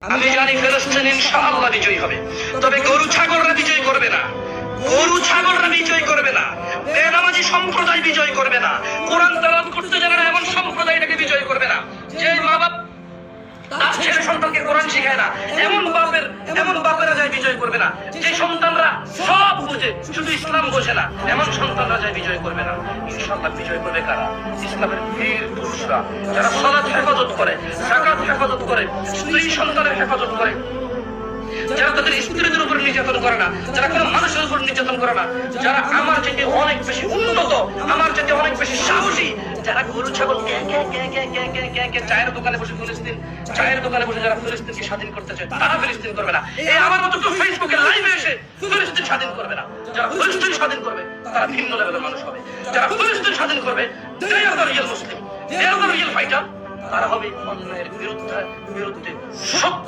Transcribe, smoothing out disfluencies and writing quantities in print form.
আমি জানি ফিলিস্তিন ইনশাআল্লাহ বিজয়ী হবে, তবে গরু ছাগলরা বিজয় করবে না। গরু ছাগলরা বিজয় করবে না, বেনামাজি সম্প্রদায় বিজয় করবে না, কোরআন তেলাওয়াত করতে জানে না এমন সম্প্রদায়টাকে বিজয় করবে না। যে মা বাপ তার ছেলে সন্তানকে কোরআন শিখায় না এমন বাপেরা যায় বিজয় করবে না। যে সন্তানরা সব বুঝে শুধু ইসলাম বোঝে না এমন সন্তানরা যায় বিজয় করবে না। ইনশাআল্লাহ বিজয় করবে কারা? ইসলামের বীর পুরুষরা, যারা সালাত হেফাজত করে, যাকাত হেফাজত করে, স্ত্রী সন্তানের হেফাজত করে, যারা তাদের স্ত্রীদের উপর নির্যাতন করে না, যারা কোনো মানুষের উপর নির্যাতন করে না, যারা আমার চেয়ে অনেক বেশি উন্নত, আমার চেয়ে অনেক বেশি সাহসী, যারা গরু ছাগল চায়ের দোকানে বসে যারা ফিলিস্তিনকে স্বাধীন করতে চায় তারা ফিলিস্তিন করবে না। এই আমার মতো তো ফেসবুকে লাইভে এসে ফিলিস্তিন স্বাধীন করবে না। যারা ফিলিস্তিন স্বাধীন করবে তারা ভিন্ন লেভেলের মানুষ হবে। যারা ফিলিস্তিন স্বাধীন করবে they are the real Muslim, they are the real fighter, তারা হবে অন্যায়ের বিরুদ্ধে সত্য